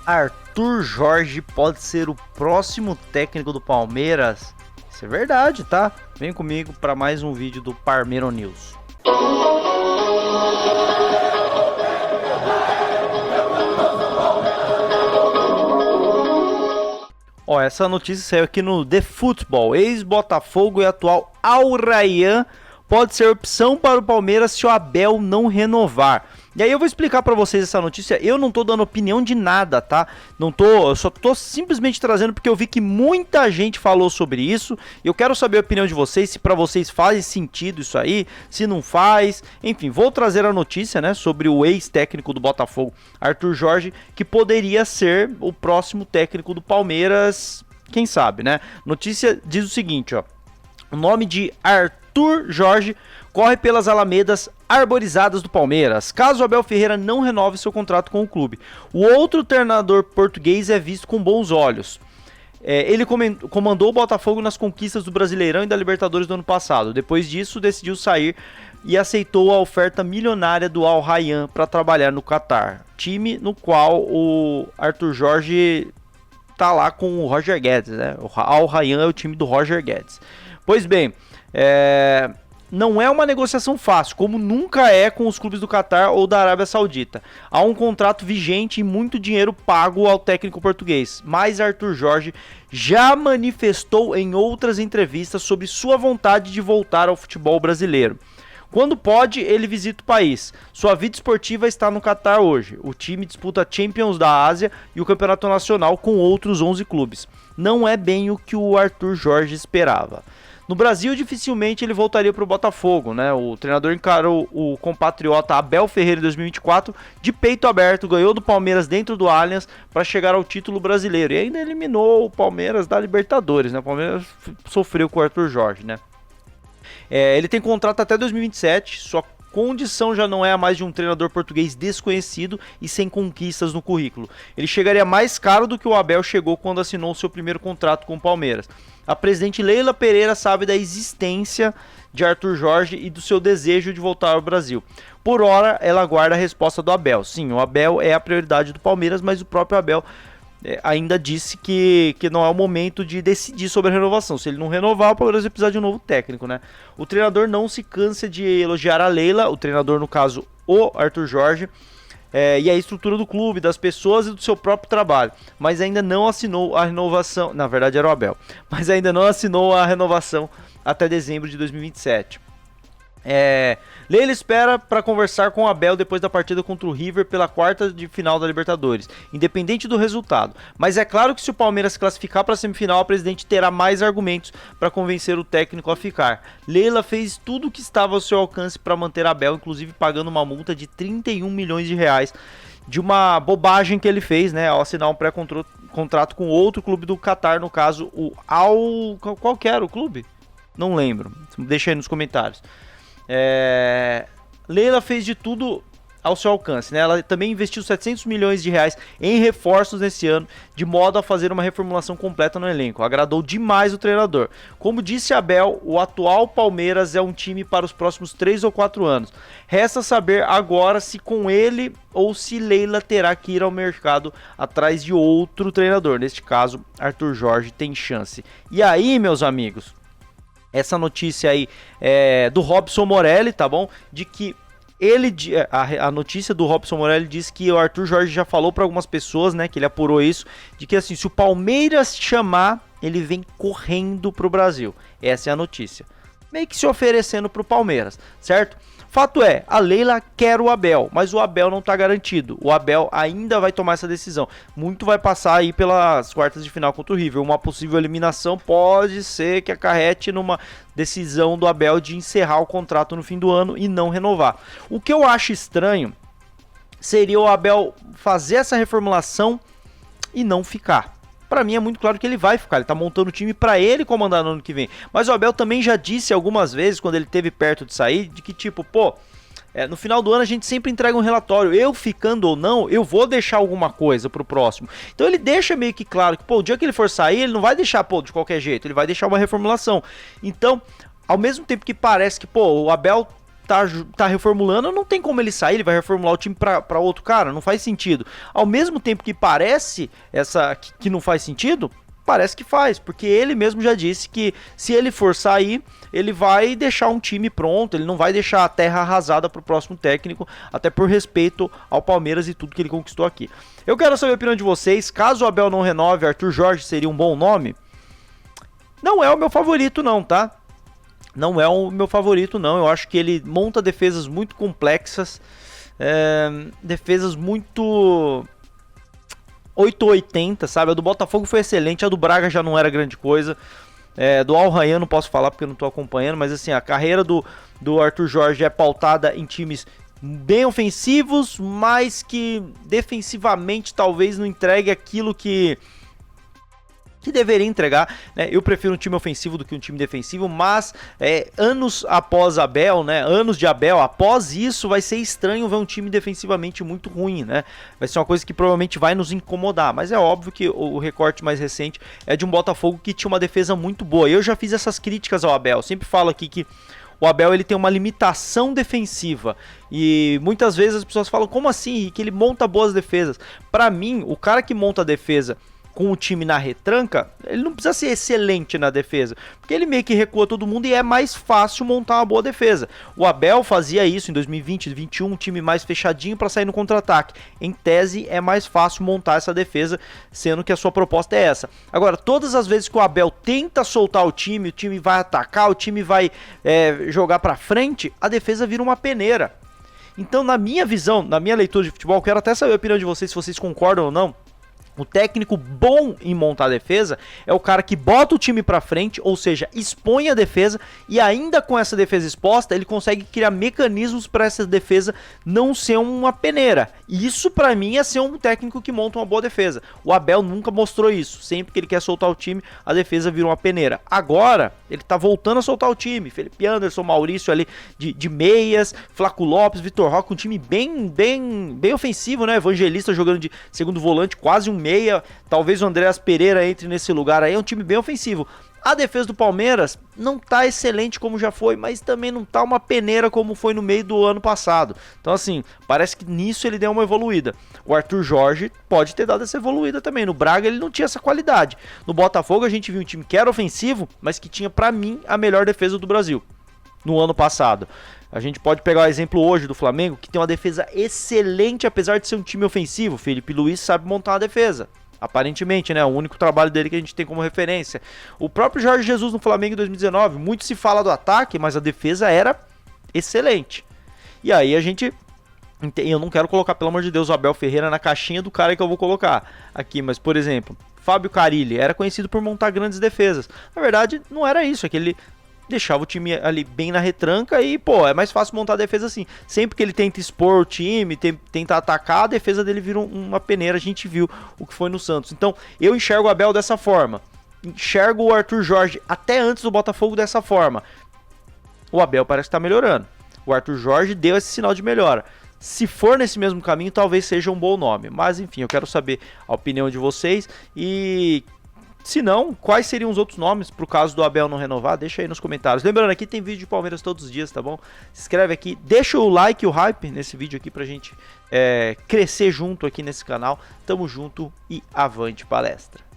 Arthur Jorge pode ser o próximo técnico do Palmeiras? Isso é verdade, tá? Vem comigo para mais um vídeo do Parmeiro News. Ó, essa notícia saiu aqui no The Football. Ex-Botafogo e atual Al Rayyan pode ser opção para o Palmeiras se o Abel não renovar. E aí eu vou explicar para vocês essa notícia. Eu não tô dando opinião de nada, tá? Eu só tô simplesmente trazendo porque eu vi que muita gente falou sobre isso. E eu quero saber a opinião de vocês, se para vocês faz sentido isso aí, se não faz. Enfim, vou trazer a notícia, né, sobre o ex-técnico do Botafogo, Arthur Jorge, que poderia ser o próximo técnico do Palmeiras, quem sabe, né? Notícia diz o seguinte, ó. O nome de Arthur Jorge corre pelas alamedas arborizadas do Palmeiras, caso Abel Ferreira não renove seu contrato com o clube. O outro treinador português é visto com bons olhos. Ele comandou o Botafogo nas conquistas do Brasileirão e da Libertadores do ano passado. Depois disso, decidiu sair e aceitou a oferta milionária do Al Rayyan para trabalhar no Catar, time no qual o Arthur Jorge tá lá com o Roger Guedes, né? O Al Rayyan é o time do Roger Guedes. Pois bem, não é uma negociação fácil, como nunca é com os clubes do Catar ou da Arábia Saudita. Há um contrato vigente e muito dinheiro pago ao técnico português, mas Arthur Jorge já manifestou em outras entrevistas sobre sua vontade de voltar ao futebol brasileiro. Quando pode, ele visita o país. Sua vida esportiva está no Catar hoje. O time disputa Champions da Ásia e o Campeonato Nacional com outros 11 clubes. Não é bem o que o Arthur Jorge esperava. No Brasil, dificilmente ele voltaria para o Botafogo, né? O treinador encarou o compatriota Abel Ferreira em 2024 de peito aberto, ganhou do Palmeiras dentro do Allianz para chegar ao título brasileiro e ainda eliminou o Palmeiras da Libertadores, né? O Palmeiras sofreu com o Arthur Jorge, né? Ele tem contrato até 2027, sua condição já não é a mais de um treinador português desconhecido e sem conquistas no currículo. Ele chegaria mais caro do que o Abel chegou quando assinou seu primeiro contrato com o Palmeiras. A presidente Leila Pereira sabe da existência de Arthur Jorge e do seu desejo de voltar ao Brasil. Por hora, ela aguarda a resposta do Abel. Sim, o Abel é a prioridade do Palmeiras, mas o próprio Abel ainda disse que não é o momento de decidir sobre a renovação. Se ele não renovar, o Palmeiras vai precisar de um novo técnico, né? O treinador não se cansa de elogiar a Leila, o treinador, no caso, o Arthur Jorge, e a estrutura do clube, das pessoas e do seu próprio trabalho, mas ainda não assinou a renovação. Na verdade era o Abel, mas ainda não assinou a renovação até dezembro de 2027. Leila espera para conversar com o Abel depois da partida contra o River pela quarta de final da Libertadores, independente do resultado. Mas é claro que se o Palmeiras se classificar para a semifinal, a presidente terá mais argumentos para convencer o técnico a ficar. Leila fez tudo o que estava ao seu alcance para manter Abel, inclusive pagando uma multa de 31 milhões de reais de uma bobagem que ele fez, né, ao assinar um pré-contrato com outro clube do Catar, no caso o Qual que era o clube? Não lembro, deixa aí nos comentários. Leila fez de tudo ao seu alcance, né? Ela também investiu 700 milhões de reais em reforços nesse ano, de modo a fazer uma reformulação completa no elenco. Agradou demais o treinador. Como disse Abel, o atual Palmeiras é um time para os próximos 3 ou 4 anos. Resta saber agora se com ele ou se Leila terá que ir ao mercado atrás de outro treinador. Neste caso, Arthur Jorge tem chance. E aí, meus amigos, essa notícia aí do Robson Morelli, tá bom? De que a notícia do Robson Morelli diz que o Arthur Jorge já falou para algumas pessoas, né, que ele apurou isso, de que assim, se o Palmeiras chamar, ele vem correndo pro Brasil. Essa é a notícia. Meio que se oferecendo pro Palmeiras, certo? Fato é, a Leila quer o Abel, mas o Abel não tá garantido. O Abel ainda vai tomar essa decisão. Muito vai passar aí pelas quartas de final contra o River. Uma possível eliminação pode ser que acarrete numa decisão do Abel de encerrar o contrato no fim do ano e não renovar. O que eu acho estranho seria o Abel fazer essa reformulação e não ficar. Pra mim é muito claro que ele vai ficar, ele tá montando o time pra ele comandar no ano que vem. Mas o Abel também já disse algumas vezes, quando ele esteve perto de sair, de que tipo, no final do ano a gente sempre entrega um relatório. Eu ficando ou não, eu vou deixar alguma coisa pro próximo. Então ele deixa meio que claro que, o dia que ele for sair, ele não vai deixar, de qualquer jeito. Ele vai deixar uma reformulação. Então, ao mesmo tempo que parece que, o Abel tá reformulando, não tem como ele sair, ele vai reformular o time para outro cara, não faz sentido. Ao mesmo tempo que parece que não faz sentido, parece que faz, porque ele mesmo já disse que se ele for sair, ele vai deixar um time pronto, ele não vai deixar a terra arrasada para o próximo técnico, até por respeito ao Palmeiras e tudo que ele conquistou aqui. Eu quero saber a opinião de vocês, caso o Abel não renove, Arthur Jorge seria um bom nome? Não é o meu favorito não, tá? Não é o meu favorito não, eu acho que ele monta defesas muito complexas, defesas muito 880, sabe? A do Botafogo foi excelente, a do Braga já não era grande coisa, do Al Rayyan não posso falar porque eu não tô acompanhando, mas assim, a carreira do Arthur Jorge é pautada em times bem ofensivos, mas que defensivamente talvez não entregue aquilo que deveria entregar, né? Eu prefiro um time ofensivo do que um time defensivo, mas anos após Abel, né? Anos de Abel, após isso vai ser estranho ver um time defensivamente muito ruim, né? Vai ser uma coisa que provavelmente vai nos incomodar, mas é óbvio que o recorte mais recente é de um Botafogo que tinha uma defesa muito boa. Eu já fiz essas críticas ao Abel, sempre falo aqui que o Abel ele tem uma limitação defensiva e muitas vezes as pessoas falam, como assim? Que ele monta boas defesas. Para mim, o cara que monta a defesa com o time na retranca, ele não precisa ser excelente na defesa, porque ele meio que recua todo mundo e é mais fácil montar uma boa defesa. O Abel fazia isso em 2020, 2021, um time mais fechadinho para sair no contra-ataque. Em tese, é mais fácil montar essa defesa, sendo que a sua proposta é essa. Agora, todas as vezes que o Abel tenta soltar o time vai atacar, o time vai jogar para frente, a defesa vira uma peneira. Então, na minha visão, na minha leitura de futebol, quero até saber a opinião de vocês, se vocês concordam ou não. O técnico bom em montar a defesa é o cara que bota o time pra frente, ou seja, expõe a defesa e ainda com essa defesa exposta, ele consegue criar mecanismos para essa defesa não ser uma peneira. E isso pra mim é ser um técnico que monta uma boa defesa. O Abel nunca mostrou isso. Sempre que ele quer soltar o time, a defesa vira uma peneira. Agora, ele tá voltando a soltar o time. Felipe Anderson, Maurício ali de meias, Flaco Lopes, Vitor Roque, um time bem ofensivo, né? Evangelista jogando de segundo volante, quase um meia, talvez o Andreas Pereira entre nesse lugar aí, é um time bem ofensivo. A defesa do Palmeiras não tá excelente como já foi, mas também não tá uma peneira como foi no meio do ano passado. Então assim, parece que nisso ele deu uma evoluída. O Arthur Jorge pode ter dado essa evoluída também. No Braga ele não tinha essa qualidade. No Botafogo a gente viu um time que era ofensivo, mas que tinha pra mim a melhor defesa do Brasil no ano passado. A gente pode pegar o exemplo hoje do Flamengo, que tem uma defesa excelente, apesar de ser um time ofensivo. Felipe Luiz sabe montar uma defesa, aparentemente, né? O único trabalho dele que a gente tem como referência. O próprio Jorge Jesus no Flamengo em 2019, muito se fala do ataque, mas a defesa era excelente. E aí eu não quero colocar, pelo amor de Deus, o Abel Ferreira na caixinha do cara que eu vou colocar aqui, mas, por exemplo, Fábio Carille era conhecido por montar grandes defesas. Na verdade, não era isso, é que ele deixava o time ali bem na retranca e, é mais fácil montar a defesa assim. Sempre que ele tenta expor o time, tenta atacar, a defesa dele vira uma peneira. A gente viu o que foi no Santos. Então, eu enxergo o Abel dessa forma. Enxergo o Arthur Jorge até antes do Botafogo dessa forma. O Abel parece que está melhorando. O Arthur Jorge deu esse sinal de melhora. Se for nesse mesmo caminho, talvez seja um bom nome. Mas, enfim, eu quero saber a opinião de vocês e... se não, quais seriam os outros nomes pro caso do Abel não renovar? Deixa aí nos comentários. Lembrando, aqui tem vídeo de Palmeiras todos os dias, tá bom? Se inscreve aqui, deixa o like e o hype nesse vídeo aqui pra gente crescer junto aqui nesse canal. Tamo junto e avante palestra!